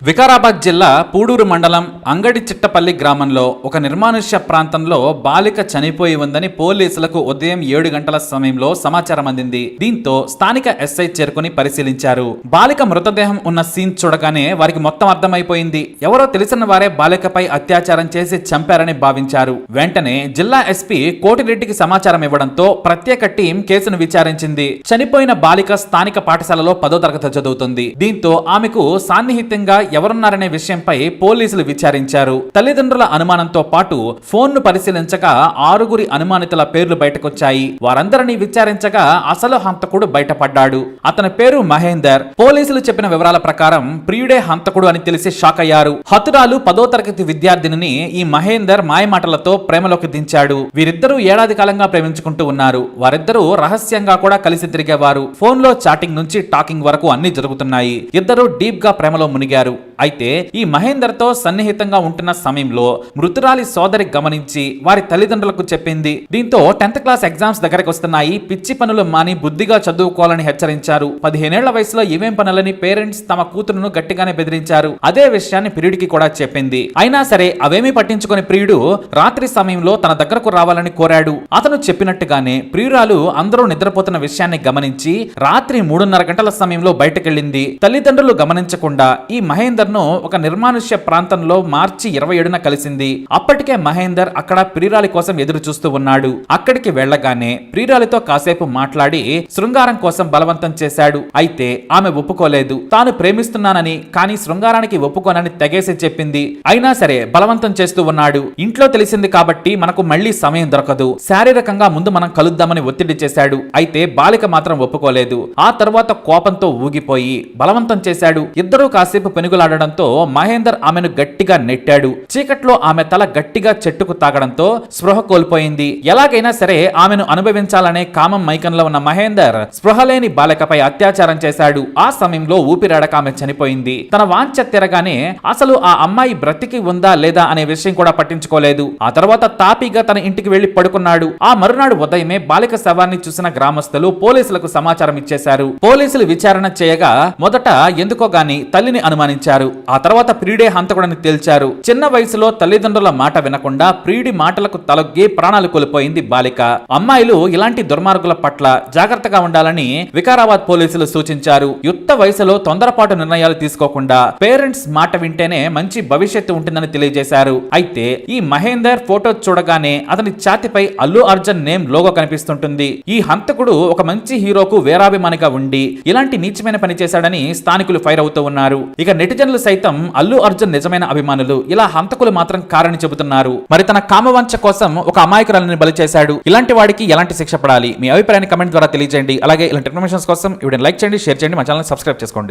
వికారాబాద్ జిల్లా పూడూరు మండలం అంగడి చిట్టపల్లి గ్రామంలో ఒక నిర్మానుష్య ప్రాంతంలో బాలిక చనిపోయి ఉందని పోలీసులకు ఉదయం 7 గంటల సమయంలో సమాచారం అందింది. దీంతో స్థానిక ఎస్ఐ చేరుకుని పరిశీలించారు. బాలిక మృతదేహం ఉన్న సీన్ చూడగానే వారికి మొత్తం అర్థమైపోయింది. ఎవరో తెలిసిన వారే బాలికపై అత్యాచారం చేసి చంపారని భావించారు. వెంటనే జిల్లా ఎస్పీ కోటిరెడ్డికి సమాచారం ఇవ్వడంతో ప్రత్యేక టీం కేసును విచారించింది. చనిపోయిన బాలిక స్థానిక పాఠశాలలో 10వ తరగతి చదువుతుంది. దీంతో ఆమెకు సాన్నిహిత్యంగా ఎవరున్నారనే విషయంపై పోలీసులు విచారించారు. తల్లిదండ్రుల అనుమానంతో పాటు ఫోన్ ను పరిశీలించగా 6గురి అనుమానితుల పేర్లు బయటకొచ్చాయి. వారందరినీ విచారించగా అసలు హంతకుడు బయటపడ్డాడు. అతని పేరు మహేందర్. పోలీసులు చెప్పిన వివరాల ప్రకారం ప్రియుడే హంతకుడు అని తెలిసి షాక్ అయ్యారు. హతురాలు 10వ తరగతి విద్యార్థినిని ఈ మహేందర్ మాయమాటలతో ప్రేమలోకి దించాడు. వీరిద్దరూ ఏడాది కాలంగా ప్రేమించుకుంటూ ఉన్నారు. వారిద్దరూ రహస్యంగా కూడా కలిసి తిరిగేవారు. ఫోన్ లో చాటింగ్ నుంచి టాకింగ్ వరకు అన్ని జరుగుతున్నాయి. ఇద్దరు డీప్ గా ప్రేమలో మునిగారు. అయితే ఈ మహేందర్ తో సన్నిహితంగా ఉంటున్న సమయంలో మృతురాలి సోదరి గమనించి వారి తల్లిదండ్రులకు చెప్పింది. దీంతో 10th క్లాస్ ఎగ్జామ్స్ దగ్గరకు వస్తున్నాయి, పిచ్చి పనులు మాని బుద్ధిగా చదువుకోవాలని హెచ్చరించారు. 15 ఏళ్ల వయసులో ఇవేం పనులని పేరెంట్స్ తమ కూతురును గట్టిగానే బెదిరించారు. అదే విషయాన్ని ప్రియుడికి కూడా చెప్పింది. అయినా సరే అవేమీ పట్టించుకుని ప్రియుడు రాత్రి సమయంలో తన దగ్గరకు రావాలని కోరాడు. అతను చెప్పినట్టుగానే ప్రియురాలు అందరూ నిద్రపోతున్న విషయాన్ని గమనించి రాత్రి 3:30 గంటల సమయంలో బయటకెళ్ళింది. తల్లిదండ్రులు గమనించకుండా ఈ మహేందర్ ను ఒక నిర్మానుష్య ప్రాంతంలో మార్చి 27న కలిసింది. అప్పటికే మహేందర్ అక్కడ ప్రియురాలి కోసం ఎదురు చూస్తూ ఉన్నాడు. అక్కడికి వెళ్లగానే ప్రియురాలితో కాసేపు మాట్లాడి శృంగారం కోసం బలవంతం చేశాడు. అయితే ఆమె ఒప్పుకోలేదు. తాను ప్రేమిస్తున్నానని కానీ శృంగారానికి ఒప్పుకోనని తెగేసి చెప్పింది. అయినా సరే బలవంతం చేస్తూ ఉన్నాడు. ఇంట్లో తెలిసింది కాబట్టి మనకు మళ్లీ సమయం దొరకదు, శారీరకంగా ముందు మనం కలుద్దామని ఒత్తిడి చేశాడు. అయితే బాలిక మాత్రం ఒప్పుకోలేదు. ఆ తర్వాత కోపంతో ఊగిపోయి బలవంతం చేశాడు. ఇద్దరూ కాసేపు పెనుగులాడడంతో మహేందర్ ఆమెను గట్టిగా నెట్టాడు. చీకట్లో ఆమె తల గట్టిగా చెట్టుకు తాగడంతో స్పృహ కోల్పోయింది. ఎలాగైనా సరే ఆమెను అనుభవించాలనే కామం మైకంలో ఉన్న మహేందర్ స్పృహ లేని బాలికపై అత్యాచారం చేశాడు. ఆ సమయంలో ఊపిరాడక ఆమె చనిపోయింది. తన వాంఛ తిరగానే అసలు ఆ అమ్మాయి బ్రతికి ఉందా లేదా అనే విషయం కూడా పట్టించుకోలేదు. ఆ తర్వాత తాపీగా తన ఇంటికి వెళ్లి పడుకున్నాడు. ఆ మరునాడు ఉదయమే బాలిక శవాన్ని చూసిన గ్రామస్తులు పోలీసులకు సమాచారం ఇచ్చేశారు. పోలీసులు విచారణ చేయగా మొదట ఎందుకో గాని తల్లిని అనుమానించారు. ఆ తర్వాత ప్రియుడే హంతకుడని తేల్చారు. చిన్న వయసులో తల్లిదండ్రుల మాట వినకుండా ప్రియుడి మాటలకు తలొగ్గి ప్రాణాలు కోల్పోయింది బాలిక. అమ్మాయిలు ఇలాంటి దుర్మార్గుల పట్ల జాగ్రత్తగా ఉండాలని వికారాబాద్ పోలీసులు సూచించారు. యుక్త వయసులో తొందరపాటు నిర్ణయాలు తీసుకోకుండా పేరెంట్స్ మాట వింటేనే మంచి భవిష్యత్తు ఉంటుందని తెలియజేశారు. అయితే ఈ మహేందర్ ఫోటో చూడగానే అతని ఛాతిపై అల్లు అర్జున్ నేమ్ లోగో కనిపిస్తుంటుంది. ఈ హంతకుడు ఒక మంచి హీరోకు వేరాభిమానిగా ఉండి ఇలాంటి నీచమైన పని చేశాడని స్థానికులు ఫైర్ అవుతూ ఉన్నారు. ఇక నెటిజన్లు సైతం అల్లు అర్జున్ నిజమైన అభిమానులు, ఇలా హంతకులు మాత్రం కారని చెబుతున్నారు. మరి తన కామవంచ కోసం ఒక అమాయకురాలిని బలి చేశాడు. ఇలాంటి వాడికి ఎలాంటి శిక్ష పడాలి? మీ అభిప్రాయాన్ని కమెంట్ ద్వారా తెలియజేయండి. అలాగే ఇలాంటి ఇన్ఫర్మేషన్స్ కోసం వీడియోని లైక్ చేయండి, షేర్ చేయండి, మా ఛానల్ సబ్స్క్రైబ్ చేసుకోండి.